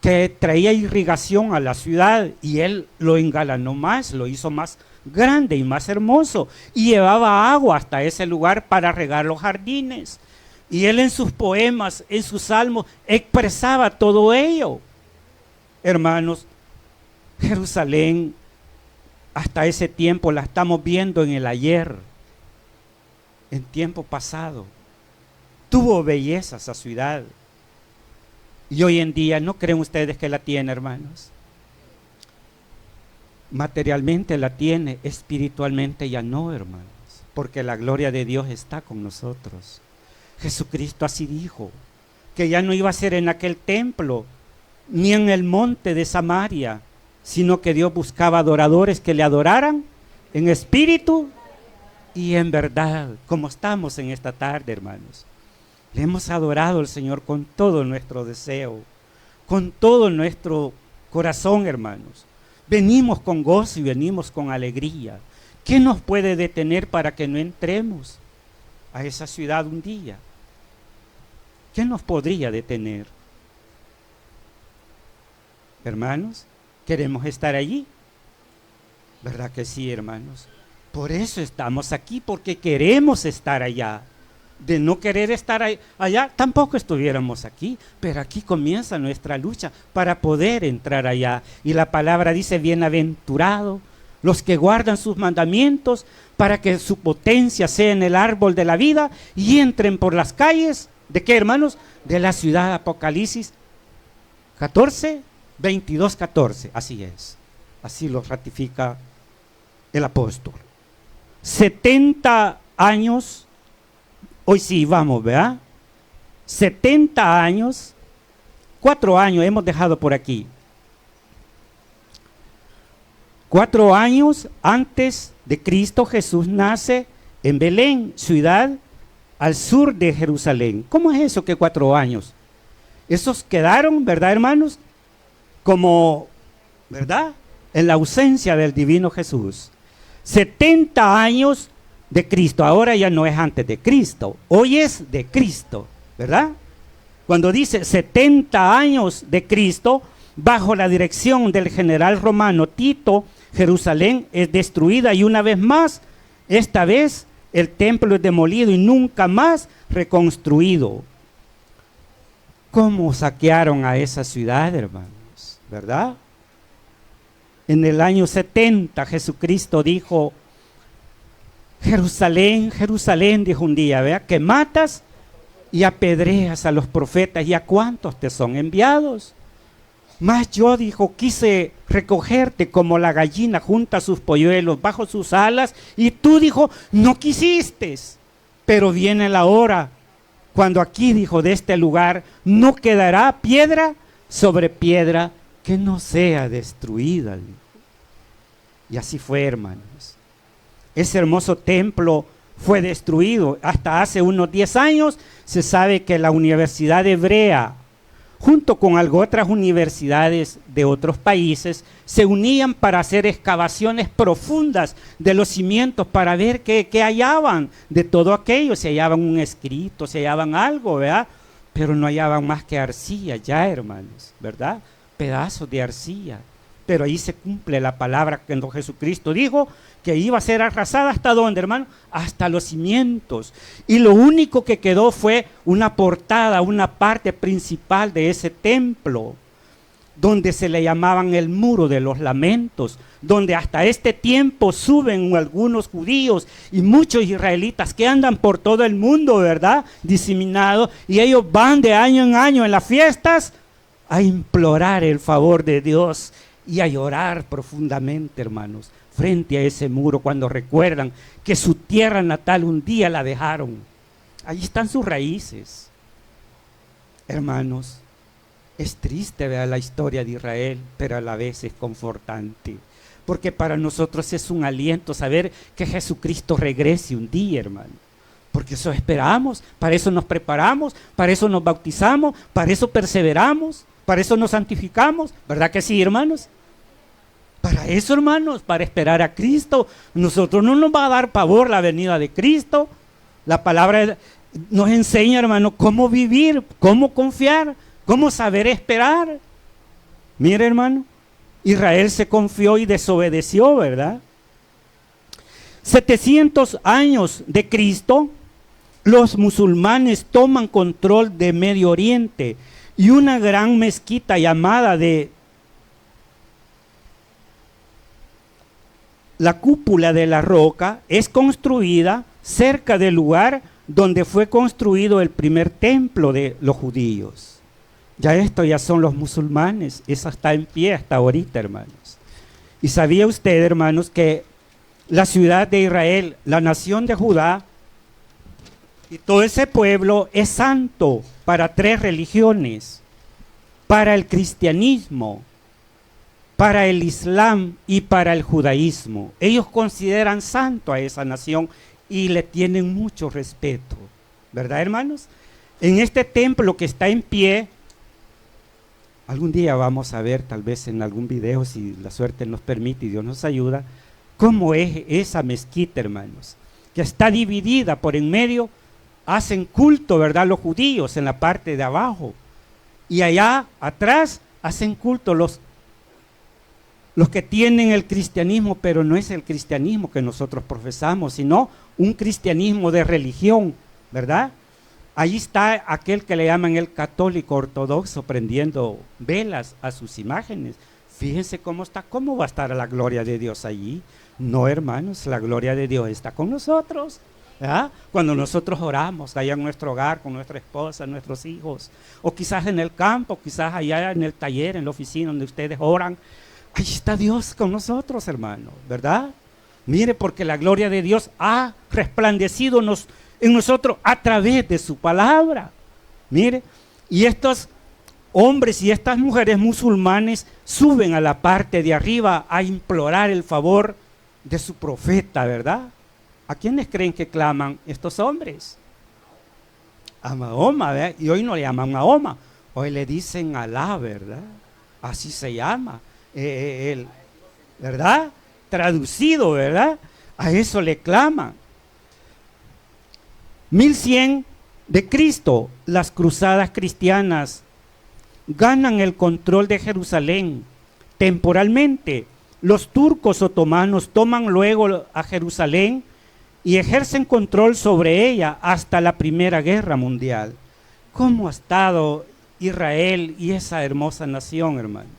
Speaker 1: que traía irrigación a la ciudad y él lo engalanó más, lo hizo más grande y más hermoso y llevaba agua hasta ese lugar para regar los jardines. Y él en sus poemas, en sus salmos, expresaba todo ello. Hermanos, Jerusalén hasta ese tiempo la estamos viendo en el ayer, en tiempo pasado. Tuvo belleza esa ciudad. Y hoy en día, ¿no creen ustedes que la tiene, hermanos? Materialmente la tiene, espiritualmente ya no, hermanos, porque la gloria de Dios está con nosotros. Jesucristo así dijo, que ya no iba a ser en aquel templo, ni en el monte de Samaria, sino que Dios buscaba adoradores que le adoraran en espíritu y en verdad, como estamos en esta tarde, hermanos. Le hemos adorado al Señor con todo nuestro deseo, con todo nuestro corazón, hermanos. Venimos con gozo y venimos con alegría. ¿Qué nos puede detener para que no entremos a esa ciudad un día? ¿Qué nos podría detener? Hermanos, queremos estar allí. ¿Verdad que sí, hermanos? Por eso estamos aquí, porque queremos estar allá. De no querer estar allá, tampoco estuviéramos aquí, pero aquí comienza nuestra lucha para poder entrar allá. Y la palabra dice, bienaventurados los que guardan sus mandamientos, para que su potencia sea en el árbol de la vida y entren por las calles, ¿de qué, hermanos? De la ciudad. Apocalipsis 14, 22, 14, así es, así lo ratifica el apóstol. 70 años, hoy sí vamos, ¿verdad? 70 años, 4 años hemos dejado por aquí. 4 años antes de Cristo, Jesús nace en Belén, ciudad al sur de Jerusalén. ¿Cómo es eso que 4 años? Esos quedaron, ¿verdad, hermanos? Como, ¿verdad? En la ausencia del divino Jesús. 70 años de Cristo. Ahora ya no es antes de Cristo, hoy es de Cristo, ¿verdad? Cuando dice 70 años de Cristo, bajo la dirección del general romano Tito, Jerusalén es destruida y una vez más, esta vez el templo es demolido y nunca más reconstruido. ¿Cómo saquearon a esa ciudad, hermanos? ¿Verdad? En el año 70 Jesucristo dijo, Jerusalén, Jerusalén, dijo un día, vea, que matas y apedreas a los profetas, ¿y a cuántos te son enviados? Mas yo, dijo, quise recogerte como la gallina junta sus polluelos bajo sus alas, y tú, dijo, no quisiste. Pero viene la hora cuando aquí, dijo, de este lugar no quedará piedra sobre piedra que no sea destruida, dijo. Y así fue, hermanos. Ese hermoso templo fue destruido. Hasta hace unos 10 años se sabe que la Universidad Hebrea, junto con otras universidades de otros países, se unían para hacer excavaciones profundas de los cimientos para ver qué hallaban de todo aquello. Se hallaban un escrito, se hallaban algo, ¿verdad? Pero no hallaban más que arcilla ya, hermanos, ¿verdad? Pedazos de arcilla. Pero ahí se cumple la palabra que Jesucristo dijo, que iba a ser arrasada. ¿Hasta dónde, hermano? Hasta los cimientos. Y lo único que quedó fue una portada, una parte principal de ese templo, donde se le llamaban el muro de los lamentos, donde hasta este tiempo suben algunos judíos y muchos israelitas que andan por todo el mundo, ¿verdad? Diseminados, y ellos van de año en año en las fiestas a implorar el favor de Dios y a llorar profundamente, hermanos, frente a ese muro, cuando recuerdan que su tierra natal un día la dejaron. Allí están sus raíces. Hermanos, es triste ver la historia de Israel, pero a la vez es confortante, porque para nosotros es un aliento saber que Jesucristo regrese un día, hermano. Porque eso esperamos, para eso nos preparamos, para eso nos bautizamos, para eso perseveramos, para eso nos santificamos, ¿verdad que sí, hermanos? Para eso, hermanos, para esperar a Cristo. Nosotros no nos va a dar pavor la venida de Cristo. La palabra nos enseña, hermano, cómo vivir, cómo confiar, cómo saber esperar. Mire, hermano, Israel se confió y desobedeció, ¿verdad? 700 años de Cristo, los musulmanes toman control de Medio Oriente, y una gran mezquita llamada de la Cúpula de la Roca es construida cerca del lugar donde fue construido el primer templo de los judíos. Ya son los musulmanes, eso está en pie hasta ahorita, hermanos. Y sabía usted, hermanos, que la ciudad de Israel, la nación de Judá y todo ese pueblo es santo para 3 religiones: para el cristianismo, para el islam y para el judaísmo. Ellos consideran santo a esa nación y le tienen mucho respeto, ¿verdad, hermanos? En este templo que está en pie, algún día vamos a ver, tal vez en algún video, si la suerte nos permite y Dios nos ayuda, cómo es esa mezquita, hermanos, que está dividida por en medio. Hacen culto, ¿verdad?, los judíos en la parte de abajo, y allá atrás hacen culto los que tienen el cristianismo, pero no es el cristianismo que nosotros profesamos, sino un cristianismo de religión, ¿verdad? Ahí está aquel que le llaman el católico ortodoxo prendiendo velas a sus imágenes. Fíjense cómo está, cómo va a estar la gloria de Dios allí. No, hermanos, la gloria de Dios está con nosotros, ¿verdad? Cuando nosotros oramos allá en nuestro hogar, con nuestra esposa, nuestros hijos, o quizás en el campo, quizás allá en el taller, en la oficina donde ustedes oran, ahí está Dios con nosotros, hermano, ¿verdad? Mire, porque la gloria de Dios ha resplandecido en nosotros a través de su palabra. Mire, y estos hombres y estas mujeres musulmanes suben a la parte de arriba a implorar el favor de su profeta, ¿verdad? ¿A quiénes creen que claman estos hombres? A Mahoma, ¿verdad? Y hoy no le llaman Mahoma, hoy le dicen Alá, ¿verdad? Así se llama. ¿Verdad? Traducido, ¿verdad? A eso le claman. 1100 de Cristo, las cruzadas cristianas ganan el control de Jerusalén temporalmente. Los turcos otomanos toman luego a Jerusalén y ejercen control sobre ella hasta la Primera Guerra Mundial. ¿Cómo ha estado Israel y esa hermosa nación, hermano?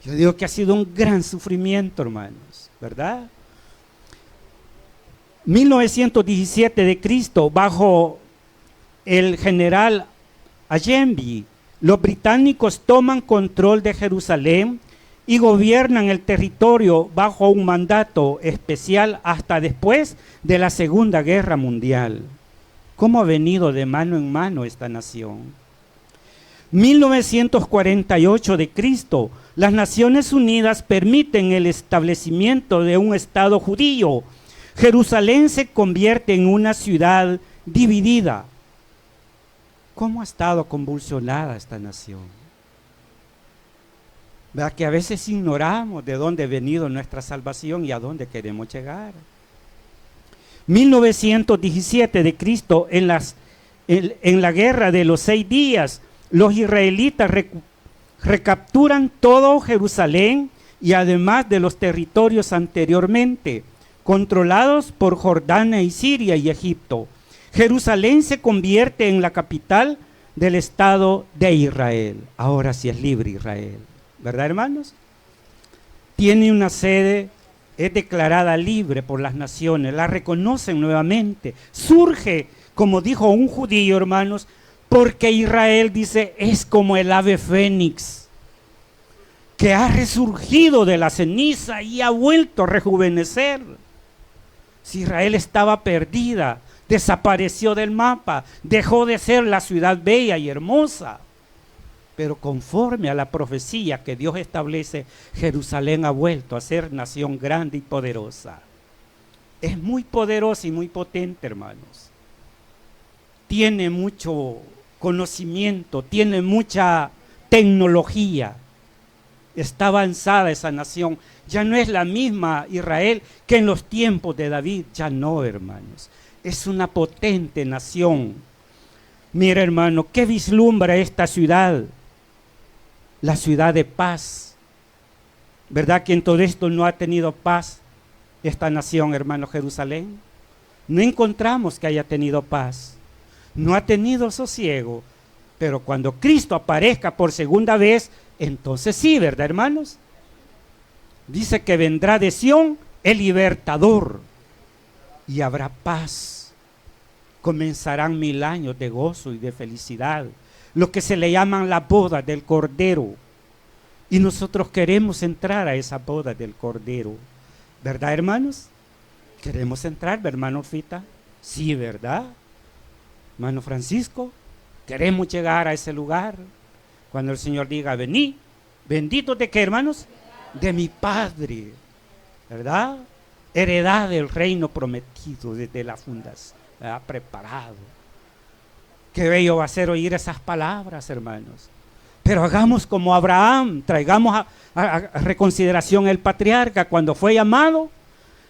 Speaker 1: Yo digo que ha sido un gran sufrimiento, hermanos, ¿verdad? 1917 de Cristo, bajo el general Allende, los británicos toman control de Jerusalén y gobiernan el territorio bajo un mandato especial hasta después de la Segunda Guerra Mundial. ¿Cómo ha venido de mano en mano esta nación? 1948 de Cristo, las Naciones Unidas permiten el establecimiento de un Estado judío. Jerusalén se convierte en una ciudad dividida. ¿Cómo ha estado convulsionada esta nación? ¿Verdad que a veces ignoramos de dónde ha venido nuestra salvación y a dónde queremos llegar? 1917 de Cristo, en la guerra de los 6 días, los israelitas recapturan todo Jerusalén y además de los territorios anteriormente controlados por Jordania y Siria y Egipto. Jerusalén se convierte en la capital del Estado de Israel. Ahora sí es libre Israel, ¿verdad, hermanos? Tiene una sede, es declarada libre por las naciones, la reconocen nuevamente. Surge, como dijo un judío, hermanos, porque Israel, dice, es como el ave fénix, que ha resurgido de la ceniza y ha vuelto a rejuvenecer. Si Israel estaba perdida, desapareció del mapa, dejó de ser la ciudad bella y hermosa. Pero conforme a la profecía que Dios establece, Jerusalén ha vuelto a ser nación grande y poderosa. Es muy poderosa y muy potente, hermanos. Tiene mucho conocimiento, tiene mucha tecnología. Está avanzada esa nación. Ya no es la misma Israel que en los tiempos de David. Ya no, hermanos. Es una potente nación. Mira, hermano, ¿qué vislumbra esta ciudad? La ciudad de paz. ¿Verdad que en todo esto no ha tenido paz esta nación, hermano, Jerusalén? No encontramos que haya tenido paz. No ha tenido sosiego. Pero cuando Cristo aparezca por segunda vez, entonces sí, ¿verdad, hermanos? Dice que vendrá de Sión el libertador y habrá paz. Comenzarán 1000 años de gozo y de felicidad, lo que se le llaman la boda del Cordero. Y nosotros queremos entrar a esa boda del Cordero, ¿verdad, hermanos? ¿Queremos entrar, hermano Fita? Sí, ¿verdad? Hermano Francisco, queremos llegar a ese lugar. Cuando el Señor diga, vení, bendito de qué, hermanos, de mi Padre, ¿verdad? Heredad del reino prometido desde la fundación, ¿verdad? Preparado. Qué bello va a ser oír esas palabras, hermanos. Pero hagamos como Abraham, traigamos a reconsideración el patriarca. Cuando fue llamado,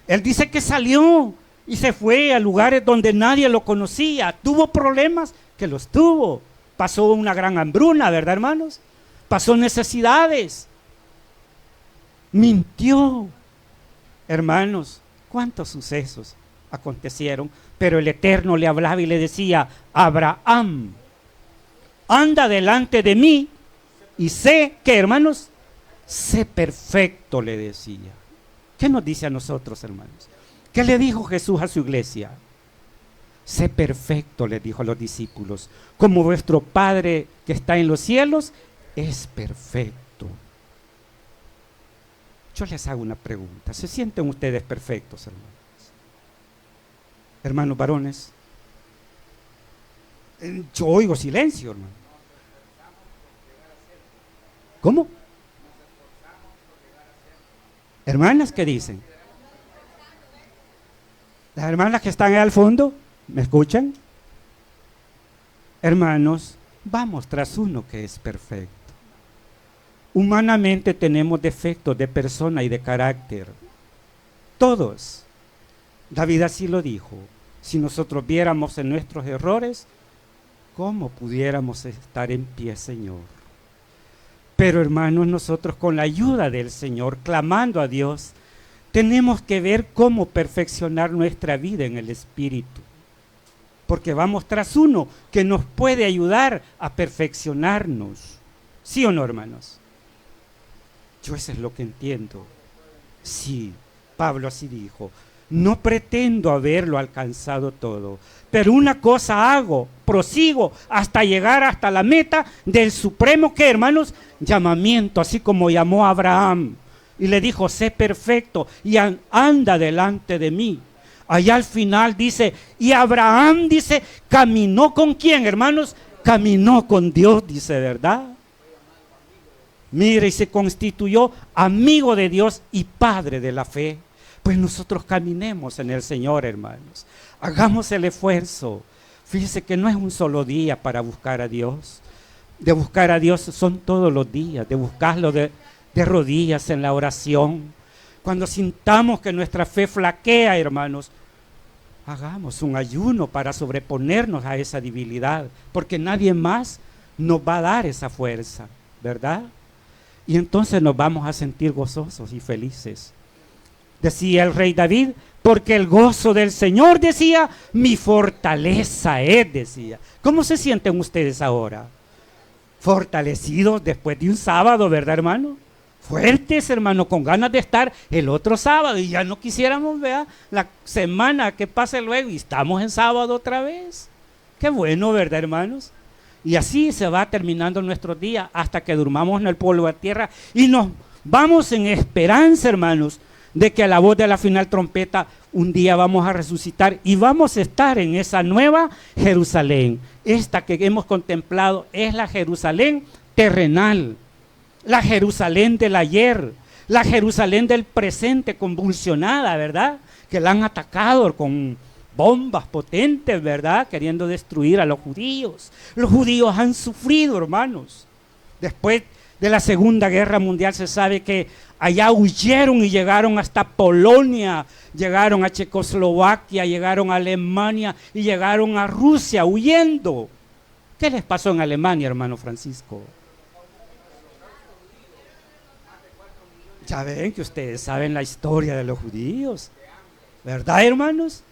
Speaker 1: él dice que salió y se fue a lugares donde nadie lo conocía. Tuvo problemas, que los tuvo. Pasó una gran hambruna, ¿verdad, hermanos? Pasó necesidades. Mintió. Hermanos, ¿cuántos sucesos acontecieron? Pero el Eterno le hablaba y le decía, Abraham, anda delante de mí y sé que, hermanos, sé perfecto, le decía. ¿Qué nos dice a nosotros, hermanos? ¿Qué le dijo Jesús a su iglesia? Sé perfecto, le dijo a los discípulos, como vuestro Padre que está en los cielos es perfecto. Yo les hago una pregunta. ¿Se sienten ustedes perfectos, hermanos? Hermanos varones. Yo oigo silencio, hermano. ¿Cómo? Hermanas, ¿qué dicen? Las hermanas que están ahí al fondo, ¿me escuchan? Hermanos, vamos tras uno que es perfecto. Humanamente tenemos defectos de persona y de carácter. Todos. David así lo dijo. Si nosotros viéramos en nuestros errores, ¿cómo pudiéramos estar en pie, Señor? Pero hermanos, nosotros con la ayuda del Señor, clamando a Dios, tenemos que ver cómo perfeccionar nuestra vida en el Espíritu. Porque vamos tras uno que nos puede ayudar a perfeccionarnos. ¿Sí o no, hermanos? Yo eso es lo que entiendo. Sí, Pablo así dijo. No pretendo haberlo alcanzado todo, pero una cosa hago, prosigo hasta llegar hasta la meta del supremo, ¿qué, hermanos? Llamamiento, así como llamó a Abraham y le dijo, sé perfecto y anda delante de mí. Allá al final dice, y Abraham dice, caminó ¿con quién, hermanos? Caminó con Dios, dice, ¿verdad? Mire, y se constituyó amigo de Dios y padre de la fe. Pues nosotros caminemos en el Señor, hermanos. Hagamos el esfuerzo. Fíjese que no es un solo día para buscar a Dios. De buscar a Dios son todos los días, de buscarlo de rodillas en la oración. Cuando sintamos que nuestra fe flaquea, hermanos, hagamos un ayuno para sobreponernos a esa debilidad, porque nadie más nos va a dar esa fuerza, ¿verdad? Y entonces nos vamos a sentir gozosos y felices. Decía el rey David, porque el gozo del Señor, decía, mi fortaleza es, decía. ¿Cómo se sienten ustedes ahora? Fortalecidos después de un sábado, ¿verdad, hermano? Fuertes, hermano, con ganas de estar el otro sábado, y ya no quisiéramos ver la semana que pase luego y estamos en sábado otra vez. Qué bueno, ¿verdad, hermanos? Y así se va terminando nuestros días hasta que durmamos en el polvo de tierra y nos vamos en esperanza, hermanos, de que a la voz de la final trompeta un día vamos a resucitar y vamos a estar en esa nueva Jerusalén. Esta que hemos contemplado es la Jerusalén terrenal, la Jerusalén del ayer, la Jerusalén del presente convulsionada, ¿verdad? Que la han atacado con bombas potentes, ¿verdad? Queriendo destruir a los judíos. Los judíos han sufrido, hermanos. Después de la Segunda Guerra Mundial se sabe que allá huyeron y llegaron hasta Polonia, llegaron a Checoslovaquia, llegaron a Alemania y llegaron a Rusia huyendo. ¿Qué les pasó en Alemania, hermano Francisco? Ya ven que ustedes saben la historia de los judíos, ¿verdad, hermanos?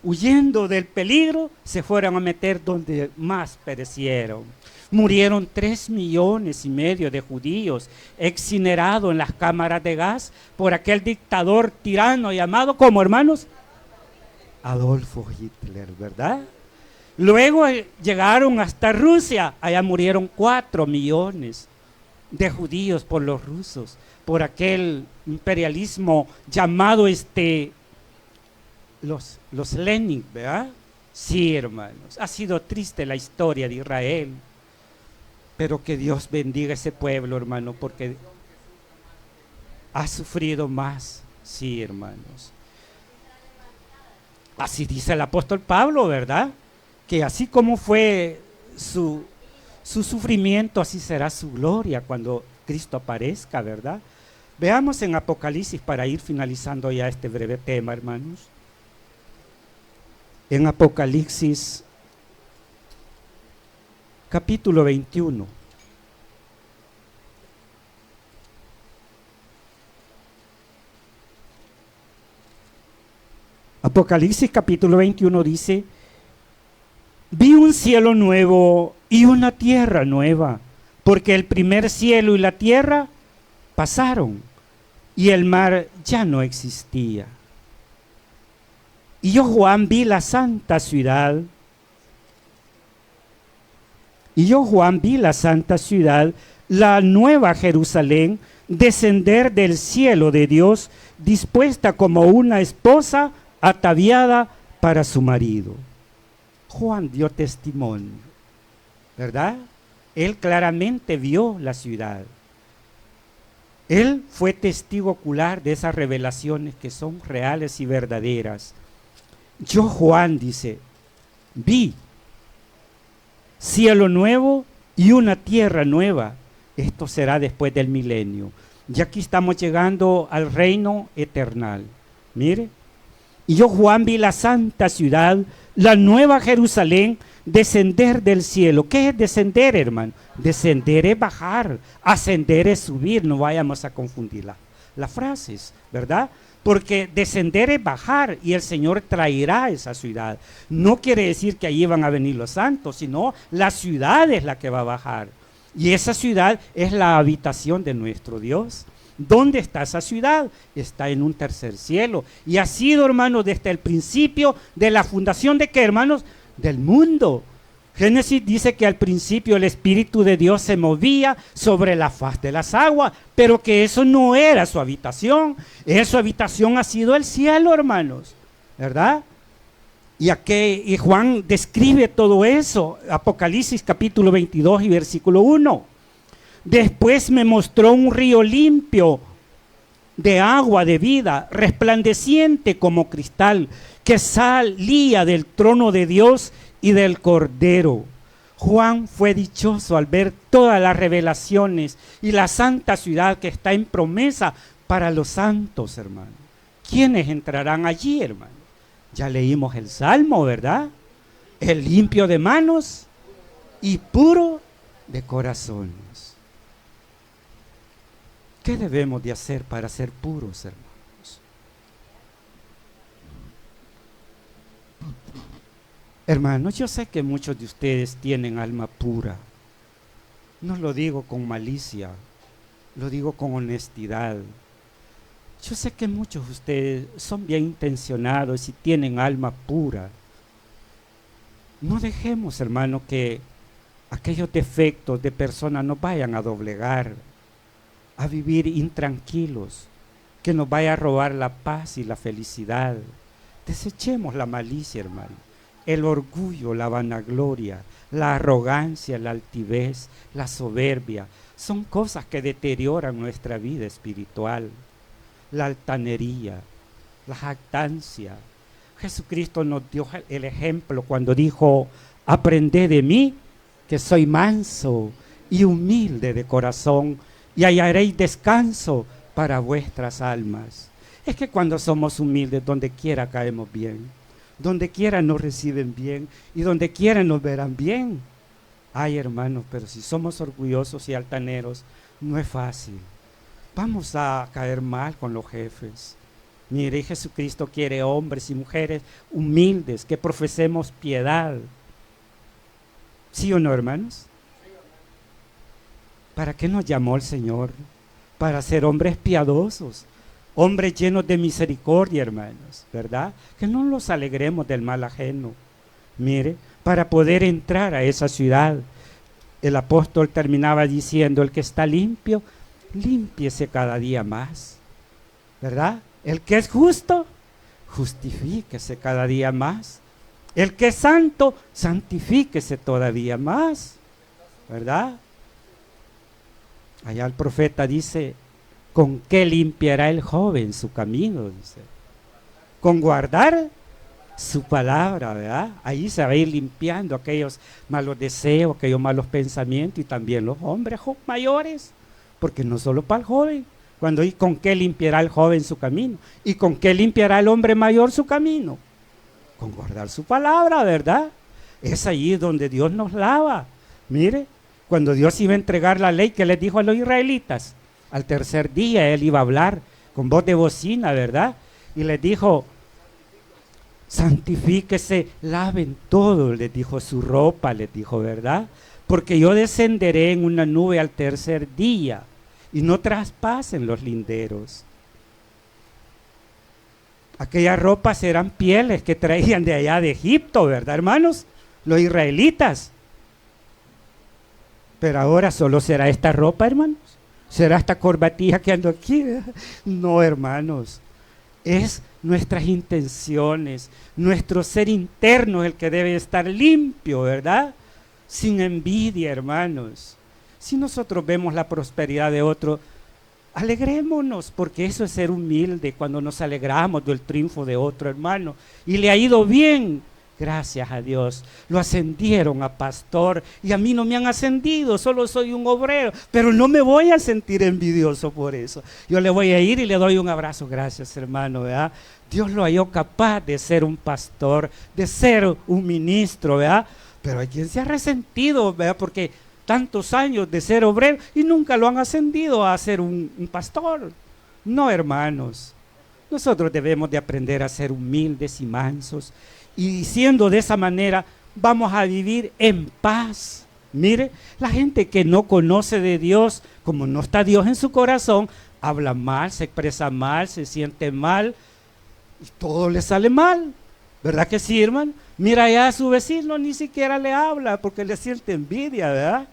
Speaker 1: Huyendo del peligro, se fueron a meter donde más perecieron. Murieron 3,5 millones de judíos exinerados en las cámaras de gas por aquel dictador tirano llamado, ¿cómo, hermanos? Adolfo Hitler, ¿verdad? Luego llegaron hasta Rusia, allá murieron 4 millones de judíos por los rusos, por aquel imperialismo llamado los Lenin, ¿verdad? Sí, hermanos, ha sido triste la historia de Israel, pero que Dios bendiga a ese pueblo, hermano, porque ha sufrido más, sí, hermanos. Así dice el apóstol Pablo, ¿verdad? Que así como fue su sufrimiento, así será su gloria cuando Cristo aparezca, ¿verdad? Veamos en Apocalipsis para ir finalizando ya este breve tema, hermanos. En Apocalipsis capítulo 21. Apocalipsis capítulo 21 dice, vi un cielo nuevo y una tierra nueva, porque el primer cielo y la tierra pasaron y el mar ya no existía. Y yo, Juan, vi la santa ciudad. La nueva Jerusalén, descender del cielo de Dios, dispuesta como una esposa ataviada para su marido. Juan dio testimonio, ¿verdad? Él claramente vio la ciudad. Él fue testigo ocular de esas revelaciones que son reales y verdaderas. Yo, Juan, dice, vi cielo nuevo y una tierra nueva. Esto será después del milenio. Y aquí estamos llegando al reino eternal. Mire. Y yo, Juan, vi la santa ciudad, la nueva Jerusalén, descender del cielo. ¿Qué es descender, hermano? Descender es bajar, ascender es subir. No vayamos a confundir las frases, ¿verdad? Porque descender es bajar y el Señor traerá esa ciudad. No quiere decir que allí van a venir los santos, sino la ciudad es la que va a bajar. Y esa ciudad es la habitación de nuestro Dios. ¿Dónde está esa ciudad? Está en un tercer cielo. Y ha sido, hermanos, desde el principio de la fundación de ¿qué, hermanos? Del mundo. Génesis dice que al principio el Espíritu de Dios se movía sobre la faz de las aguas, pero que eso no era su habitación. Su habitación ha sido el cielo, hermanos, ¿verdad? Y Juan describe todo eso, Apocalipsis capítulo 22 y versículo 1. Después me mostró un río limpio de agua de vida, resplandeciente como cristal, que salía del trono de Dios y del Cordero. Juan fue dichoso al ver todas las revelaciones y la santa ciudad que está en promesa para los santos, hermano. ¿Quiénes entrarán allí, hermano? Ya leímos el Salmo, ¿verdad? El limpio de manos y puro de corazones. ¿Qué debemos de hacer para ser puros, hermanos? Hermanos, yo sé que muchos de ustedes tienen alma pura. No lo digo con malicia, lo digo con honestidad. Yo sé que muchos de ustedes son bien intencionados y tienen alma pura. No dejemos, hermano, que aquellos defectos de personas nos vayan a doblegar, a vivir intranquilos, que nos vaya a robar la paz y la felicidad. Desechemos la malicia, hermano. El orgullo, la vanagloria, la arrogancia, la altivez, la soberbia, son cosas que deterioran nuestra vida espiritual. La altanería, la jactancia. Jesucristo nos dio el ejemplo cuando dijo: aprended de mí, que soy manso y humilde de corazón, y hallaréis descanso para vuestras almas. Es que cuando somos humildes, donde quiera caemos bien. Donde quiera nos reciben bien y donde quiera nos verán bien. Ay, hermanos, pero si somos orgullosos y altaneros, no es fácil. Vamos a caer mal con los jefes. Mire, Jesucristo quiere hombres y mujeres humildes, que profesemos piedad. ¿Sí o no, hermanos? ¿Para qué nos llamó el Señor? Para ser hombres piadosos. Hombres llenos de misericordia, hermanos, ¿verdad? Que no nos alegremos del mal ajeno. Mire, para poder entrar a esa ciudad, el apóstol terminaba diciendo: el que está limpio, límpiese cada día más, ¿verdad? El que es justo, justifíquese cada día más. El que es santo, santifíquese todavía más, ¿verdad? Allá el profeta dice: ¿con qué limpiará el joven su camino? Dice. Con guardar su palabra, ¿verdad? Ahí se va a ir limpiando aquellos malos deseos, aquellos malos pensamientos, y también los hombres mayores, porque no solo para el joven. Cuando dice: ¿con qué limpiará el joven su camino? ¿Y con qué limpiará el hombre mayor su camino? Con guardar su palabra, ¿verdad? Es ahí donde Dios nos lava. Mire, cuando Dios iba a entregar la ley, ¿qué les dijo a los israelitas? Al tercer día Él iba a hablar con voz de bocina, ¿verdad? Y les dijo: santifíquese, laven todo, les dijo, su ropa, les dijo, ¿verdad? Porque yo descenderé en una nube al tercer día, y no traspasen los linderos. Aquellas ropas eran pieles que traían de allá de Egipto, ¿verdad, hermanos? Los israelitas. Pero ahora solo será esta ropa, hermanos. ¿Será esta corbatilla que ando aquí? No, hermanos. Es nuestras intenciones, nuestro ser interno el que debe estar limpio, ¿verdad? Sin envidia, hermanos. Si nosotros vemos la prosperidad de otro, alegrémonos, porque eso es ser humilde, cuando nos alegramos del triunfo de otro hermano. Y le ha ido bien. Gracias a Dios, lo ascendieron a pastor y a mí no me han ascendido, solo soy un obrero, pero no me voy a sentir envidioso por eso. Yo le voy a ir y le doy un abrazo. Gracias, hermano, ¿verdad? Dios lo halló capaz de ser un pastor, de ser un ministro, ¿verdad? Pero hay quien se ha resentido, ¿verdad? Porque tantos años de ser obrero y nunca lo han ascendido a ser un pastor. No, hermanos, nosotros debemos de aprender a ser humildes y mansos. Y siendo de esa manera, vamos a vivir en paz. Mire, la gente que no conoce de Dios, como no está Dios en su corazón, habla mal, se expresa mal, se siente mal y todo le sale mal. ¿Verdad que sí, hermano? Mira allá a su vecino, ni siquiera le habla porque le siente envidia, ¿verdad?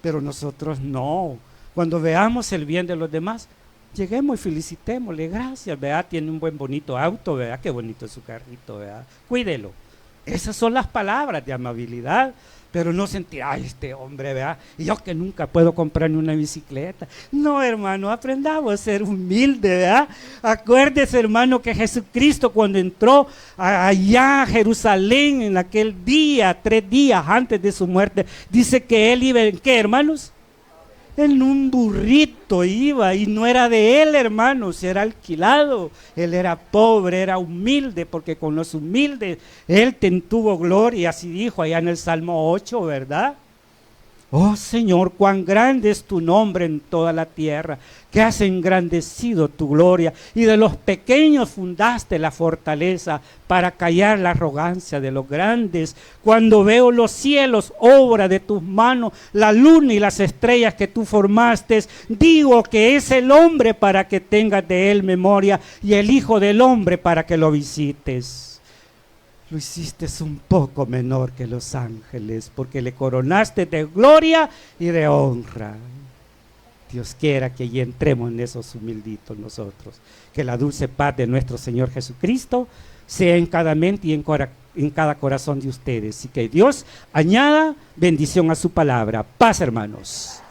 Speaker 1: Pero nosotros no. Cuando veamos el bien de los demás, lleguemos y felicitémosle, gracias, ¿verdad? Tiene un buen bonito auto, ¿verdad? Qué bonito es su carrito, ¿verdad? Cuídelo. Esas son las palabras de amabilidad, pero no sentir, ay, este hombre, ¿verdad? Y yo que nunca puedo comprarme una bicicleta. No, hermano, aprendamos a ser humildes, ¿verdad? Acuérdese, hermano, que Jesucristo cuando entró allá a Jerusalén en aquel día, 3 días antes de su muerte, dice que él iba, ¿en qué, hermanos? En un burrito iba, y no era de él, hermanos, era alquilado. Él era pobre, era humilde, porque con los humildes él tuvo gloria, así dijo allá en el Salmo 8, ¿verdad? Oh Señor, cuán grande es tu nombre en toda la tierra, que has engrandecido tu gloria, y de los pequeños fundaste la fortaleza para callar la arrogancia de los grandes. Cuando veo los cielos, obra de tus manos, la luna y las estrellas que tú formaste, digo que es el hombre para que tengas de él memoria, y el hijo del hombre para que lo visites. Lo hiciste un poco menor que los ángeles, porque le coronaste de gloria y de honra. Dios quiera que ya entremos en esos humilditos nosotros. Que la dulce paz de nuestro Señor Jesucristo sea en cada mente y en cada corazón de ustedes. Y que Dios añada bendición a su palabra. Paz, hermanos.